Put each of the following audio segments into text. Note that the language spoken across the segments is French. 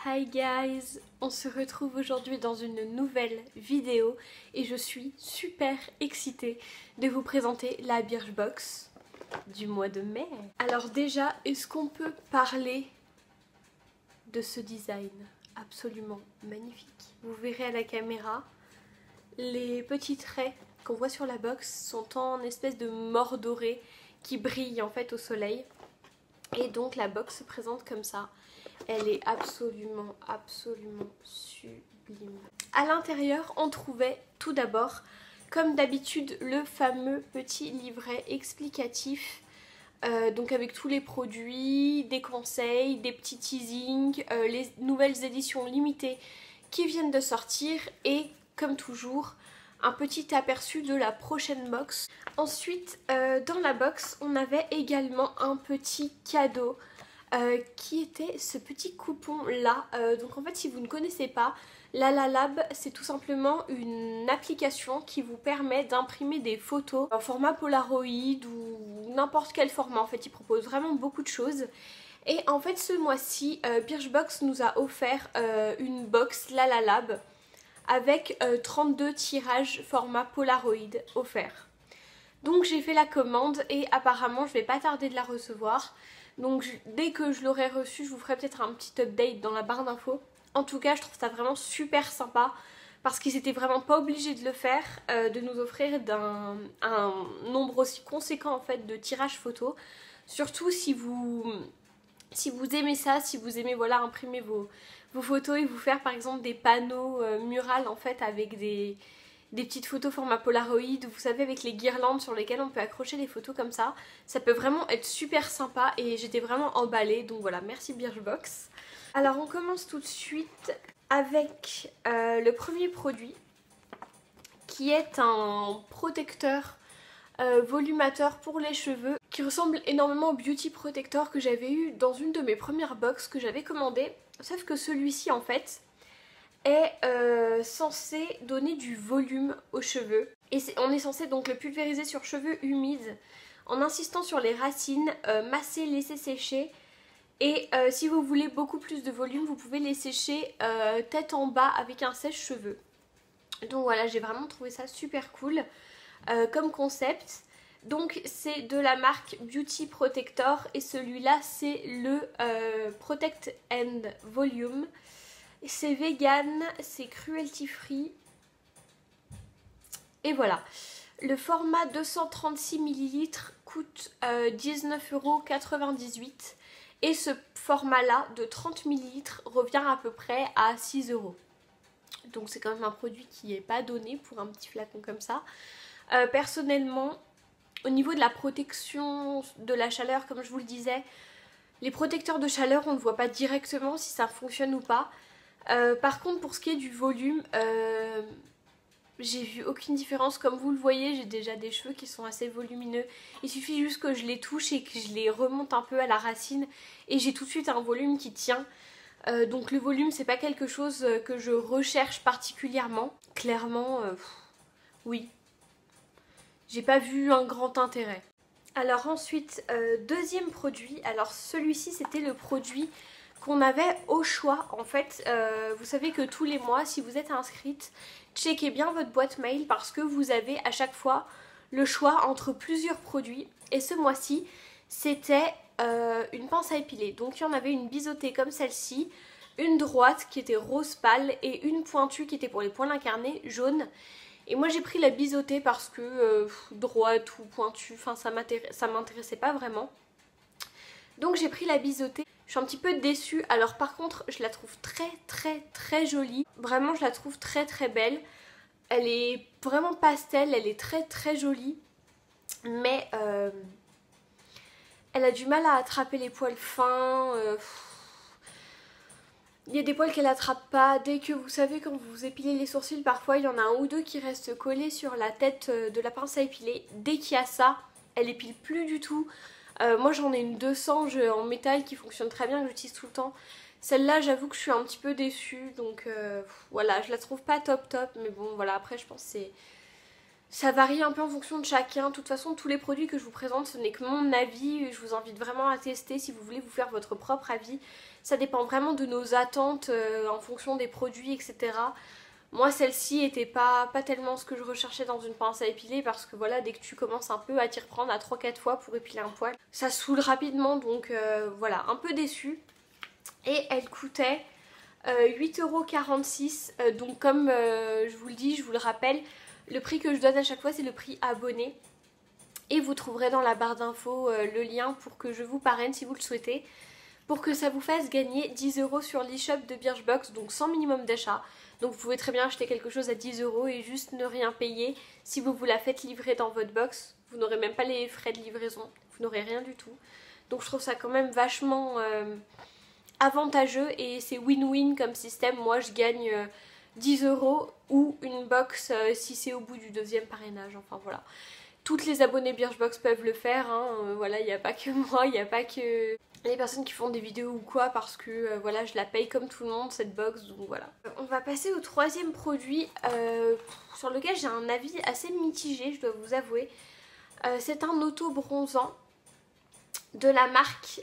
Hi guys, on se retrouve aujourd'hui dans une nouvelle vidéo et je suis super excitée de vous présenter la Birchbox du mois de mai. Alors déjà, est-ce qu'on peut parler de ce design absolument magnifique? Vous verrez à la caméra, les petits traits qu'on voit sur la box sont en espèce de mort doré qui brille en fait au soleil. Et donc la box se présente comme ça. Elle est absolument sublime. À l'intérieur, on trouvait tout d'abord, comme d'habitude, le fameux petit livret explicatif. Donc avec tous les produits, des conseils, des petits teasings, les nouvelles éditions limitées qui viennent de sortir et, comme toujours, un petit aperçu de la prochaine box. Ensuite, dans la box, on avait également un petit cadeau qui était ce petit coupon là. Donc en fait, si vous ne connaissez pas, LalaLab, c'est tout simplement une application qui vous permet d'imprimer des photos en format Polaroid ou n'importe quel format. En fait, il propose vraiment beaucoup de choses. Et en fait, ce mois-ci, Birchbox nous a offert une box LalaLab avec 32 tirages format Polaroid offerts. Donc j'ai fait la commande et apparemment je vais pas tarder de la recevoir. Donc dès que je l'aurai reçue, je vous ferai peut-être un petit update dans la barre d'infos. En tout cas, je trouve ça vraiment super sympa parce qu'ils étaient vraiment pas obligés de le faire, de nous offrir un nombre aussi conséquent en fait de tirages photos. Surtout si vous aimez ça, si vous aimez voilà imprimer vos photos et vous faire par exemple des panneaux murales en fait avec des petites photos format Polaroid, vous savez, avec les guirlandes sur lesquelles on peut accrocher les photos comme ça. Ça peut vraiment être super sympa et j'étais vraiment emballée. Donc voilà, merci Birchbox. Alors on commence tout de suite avec le premier produit qui est un protecteur volumateur pour les cheveux qui ressemble énormément au Beauty Protector que j'avais eu dans une de mes premières box que j'avais commandé. Sauf que celui-ci en fait est censé donner du volume aux cheveux et on est censé donc le pulvériser sur cheveux humides en insistant sur les racines, masser, laisser sécher et si vous voulez beaucoup plus de volume vous pouvez les sécher tête en bas avec un sèche-cheveux. Donc voilà, j'ai vraiment trouvé ça super cool comme concept. Donc c'est de la marque Beauty Protector et celui-là c'est le Protect and Volume. C'est vegan, c'est cruelty free. Et voilà. Le format 236 ml coûte 19,98 €. Et ce format-là de 30 ml revient à peu près à 6 €. Donc c'est quand même un produit qui n'est pas donné pour un petit flacon comme ça. Personnellement, au niveau de la protection de la chaleur, comme je vous le disais, les protecteurs de chaleur, on ne voit pas directement si ça fonctionne ou pas. Par contre pour ce qui est du volume, j'ai vu aucune différence. Comme vous le voyez, j'ai déjà des cheveux qui sont assez volumineux. Il suffit juste que je les touche et que je les remonte un peu à la racine et j'ai tout de suite un volume qui tient. Donc le volume c'est pas quelque chose que je recherche particulièrement. Clairement, oui. J'ai pas vu un grand intérêt. Alors ensuite, deuxième produit. Alors celui-ci c'était le produit qu'on avait au choix. En fait, vous savez que tous les mois, si vous êtes inscrite, checkez bien votre boîte mail parce que vous avez à chaque fois le choix entre plusieurs produits. Et ce mois-ci, c'était une pince à épiler. Donc il y en avait une biseautée comme celle-ci, une droite qui était rose pâle et une pointue qui était pour les poils incarnés jaune. Et moi j'ai pris la biseautée parce que droite ou pointue, enfin ça m'intéressait pas vraiment. Donc j'ai pris la biseautée. Je suis un petit peu déçue. Alors par contre je la trouve très jolie. Vraiment je la trouve très belle. Elle est vraiment pastel, elle est très jolie. Mais elle a du mal à attraper les poils fins. Il y a des poils qu'elle attrape pas. Dès que vous savez quand vous épilez les sourcils, parfois il y en a un ou deux qui restent collés sur la tête de la pince à épiler. Dès qu'il y a ça, elle épile plus du tout. Moi j'en ai une 200 en métal qui fonctionne très bien, que j'utilise tout le temps. Celle-là j'avoue que je suis un petit peu déçue, donc voilà, je la trouve pas top, mais bon voilà, après je pense que ça varie un peu en fonction de chacun. De toute façon tous les produits que je vous présente ce n'est que mon avis, je vous invite vraiment à tester si vous voulez vous faire votre propre avis. Ça dépend vraiment de nos attentes en fonction des produits, etc. Moi, celle-ci était pas tellement ce que je recherchais dans une pince à épiler parce que voilà, dès que tu commences un peu à t'y reprendre à 3-4 fois pour épiler un poil, ça saoule rapidement, donc voilà, un peu déçue. Et elle coûtait 8,46 €, donc comme je vous le dis, je vous le rappelle, le prix que je donne à chaque fois c'est le prix abonné. Et vous trouverez dans la barre d'infos le lien pour que je vous parraine si vous le souhaitez, pour que ça vous fasse gagner 10 € sur l'e-shop de Birchbox, donc sans minimum d'achat. Donc vous pouvez très bien acheter quelque chose à 10 € et juste ne rien payer. Si vous vous la faites livrer dans votre box, vous n'aurez même pas les frais de livraison, vous n'aurez rien du tout. Donc je trouve ça quand même vachement avantageux et c'est win-win comme système. Moi je gagne 10 € ou une box si c'est au bout du deuxième parrainage, enfin voilà. Toutes les abonnés Birchbox peuvent le faire, hein. Voilà, il n'y a pas que moi, il n'y a pas que les personnes qui font des vidéos ou quoi, parce que voilà, je la paye comme tout le monde cette box, donc voilà. On va passer au troisième produit sur lequel j'ai un avis assez mitigé, je dois vous avouer. C'est un auto-bronzant de la marque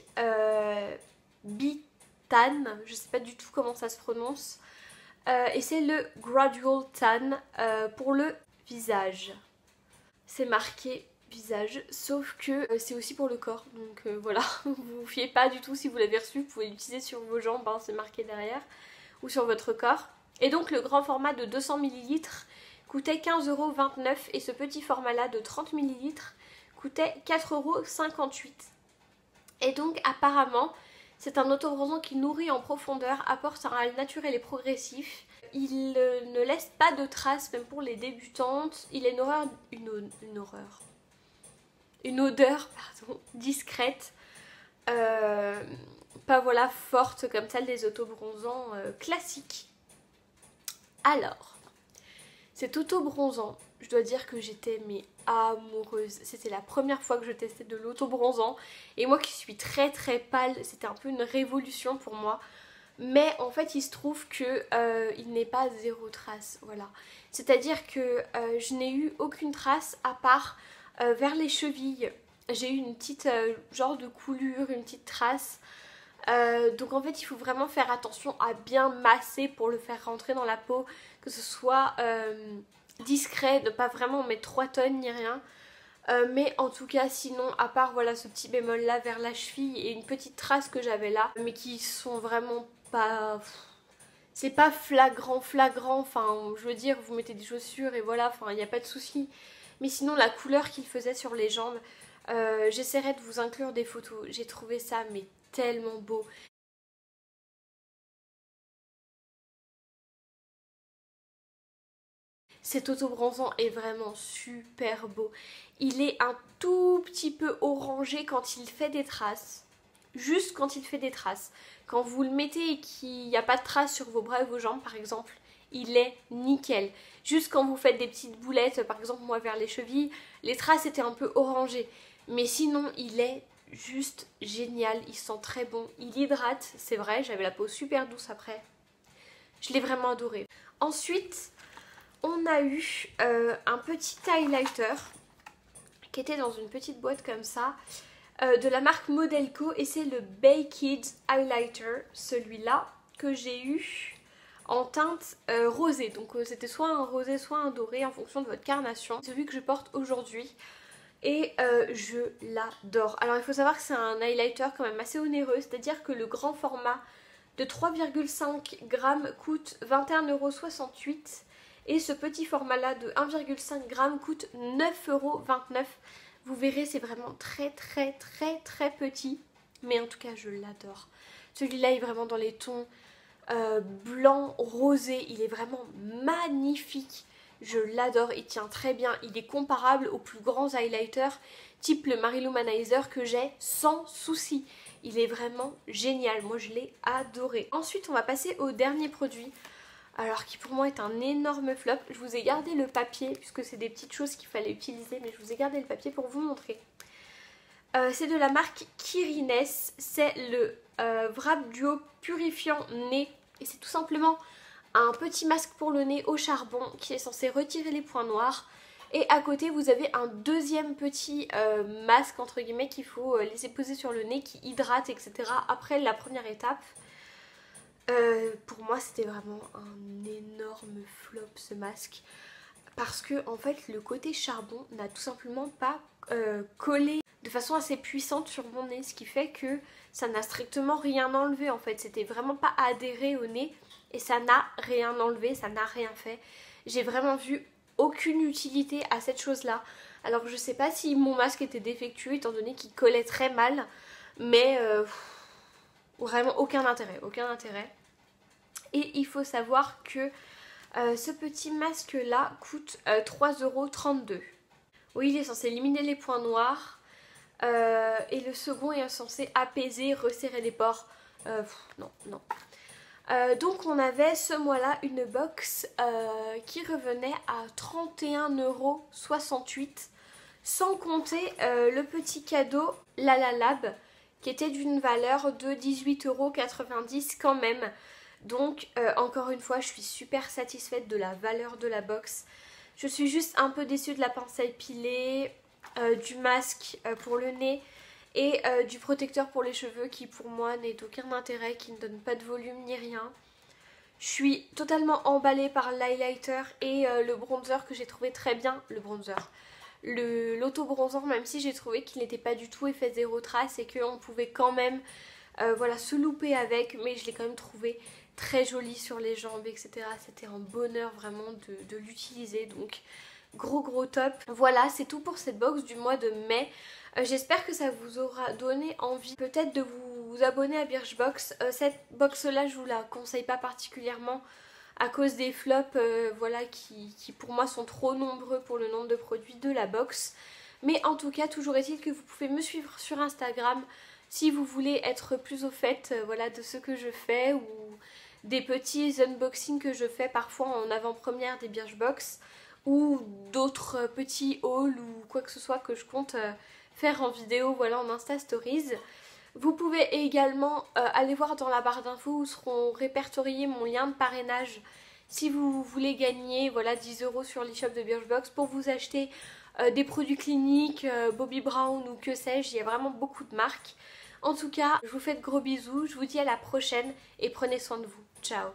Bitan, je sais pas du tout comment ça se prononce, et c'est le Gradual Tan pour le visage. C'est marqué visage, sauf que c'est aussi pour le corps, donc voilà, vous vous fiez pas du tout si vous l'avez reçu, vous pouvez l'utiliser sur vos jambes, hein, c'est marqué derrière, ou sur votre corps. Et donc le grand format de 200 ml coûtait 15,29 € et ce petit format là de 30 ml coûtait 4,58 €. Et donc apparemment c'est un autobronzant qui nourrit en profondeur, apporte un hâle naturel et progressif. Il ne laisse pas de traces, même pour les débutantes. Il a une odeur discrète, pas voilà forte comme celle des autobronzants classiques. Alors, cet autobronzant, je dois dire que j'étais mais amoureuse. C'était la première fois que je testais de l'autobronzant et moi qui suis très très pâle, c'était un peu une révolution pour moi. Mais en fait il se trouve que il n'est pas zéro trace, voilà. C'est-à-dire que je n'ai eu aucune trace à part vers les chevilles. J'ai eu une petite genre de coulure, une petite trace. Donc en fait il faut vraiment faire attention à bien masser pour le faire rentrer dans la peau, que ce soit discret, ne pas vraiment mettre 3 tonnes ni rien. Mais en tout cas sinon à part voilà ce petit bémol là vers la cheville et une petite trace que j'avais là, mais qui sont vraiment pas... C'est pas flagrant, enfin je veux dire vous mettez des chaussures et voilà, enfin il n'y a pas de souci. Mais sinon la couleur qu'il faisait sur les jambes, j'essaierai de vous inclure des photos, j'ai trouvé ça mais tellement beau. Cet autobronzant est vraiment super beau. Il est un tout petit peu orangé quand il fait des traces. Juste quand il fait des traces. Quand vous le mettez et qu'il n'y a pas de traces sur vos bras et vos jambes par exemple, il est nickel. Juste quand vous faites des petites boulettes, par exemple moi vers les chevilles, les traces étaient un peu orangées. Mais sinon il est juste génial, il sent très bon. Il hydrate, c'est vrai, j'avais la peau super douce après. Je l'ai vraiment adoré. Ensuite, on a eu un petit highlighter qui était dans une petite boîte comme ça, de la marque Modelco, et c'est le Baked Highlighter, celui-là que j'ai eu en teinte rosée. Donc c'était soit un rosé soit un doré en fonction de votre carnation. Celui que je porte aujourd'hui et je l'adore. Alors il faut savoir que c'est un highlighter quand même assez onéreux, c'est-à-dire que le grand format de 3,5 g coûte 21,68 € et ce petit format là de 1,5 g coûte 9,29 €. Vous verrez, c'est vraiment très petit, mais en tout cas je l'adore. Celui-là est vraiment dans les tons blanc, rosé, il est vraiment magnifique. Je l'adore, il tient très bien, il est comparable aux plus grands highlighters type le Mary Lou Manizer que j'ai sans souci. Il est vraiment génial, moi je l'ai adoré. Ensuite on va passer au dernier produit, alors qui pour moi est un énorme flop. Je vous ai gardé le papier puisque c'est des petites choses qu'il fallait utiliser, mais je vous ai gardé le papier pour vous montrer. C'est de la marque Kirines, c'est le Wrap Duo Purifiant Nez et c'est tout simplement un petit masque pour le nez au charbon qui est censé retirer les points noirs. Et à côté vous avez un deuxième petit masque entre guillemets qu'il faut laisser poser sur le nez qui hydrate etc. après la première étape. Pour moi c'était vraiment un énorme flop ce masque. Parce que en fait le côté charbon n'a tout simplement pas collé de façon assez puissante sur mon nez. Ce qui fait que ça n'a strictement rien enlevé en fait. C'était vraiment pas adhéré au nez. Et ça n'a rien enlevé, ça n'a rien fait. J'ai vraiment vu aucune utilité à cette chose-là. Alors je sais pas si mon masque était défectueux étant donné qu'il collait très mal. Mais vraiment aucun intérêt, aucun intérêt. Et il faut savoir que ce petit masque là coûte 3,32 €. Oui, il est censé éliminer les points noirs. Et le second est censé apaiser, resserrer les pores. Non, non. Donc on avait ce mois-là une box qui revenait à 31,68 € sans compter le petit cadeau Lala Lab qui était d'une valeur de 18,90 € quand même. Donc encore une fois je suis super satisfaite de la valeur de la box. Je suis juste un peu déçue de la pince à épiler, du masque pour le nez et du protecteur pour les cheveux qui pour moi n'est d'aucun intérêt, qui ne donne pas de volume ni rien. Je suis totalement emballée par l'highlighter et le bronzer que j'ai trouvé très bien. Le bronzer, l'auto-bronzant, même si j'ai trouvé qu'il n'était pas du tout effet zéro trace et qu'on pouvait quand même voilà, se louper avec, mais je l'ai quand même trouvé très joli sur les jambes, etc. C'était un bonheur vraiment de l'utiliser, donc gros top. Voilà, c'est tout pour cette box du mois de mai. J'espère que ça vous aura donné envie peut-être de vous abonner à Birchbox. Cette box là je vous la conseille pas particulièrement à cause des flops voilà, qui pour moi sont trop nombreux pour le nombre de produits de la box. Mais en tout cas toujours est-il que vous pouvez me suivre sur Instagram si vous voulez être plus au fait voilà, de ce que je fais ou des petits unboxings que je fais parfois en avant-première des Birchbox ou d'autres petits hauls ou quoi que ce soit que je compte faire en vidéo, voilà, en Insta Stories. Vous pouvez également aller voir dans la barre d'infos où seront répertoriés mon lien de parrainage si vous voulez gagner voilà, 10 € sur l'e-shop de Birchbox pour vous acheter des produits cliniques, Bobbi Brown ou que sais-je, il y a vraiment beaucoup de marques. En tout cas, je vous fais de gros bisous, je vous dis à la prochaine et prenez soin de vous. Ciao!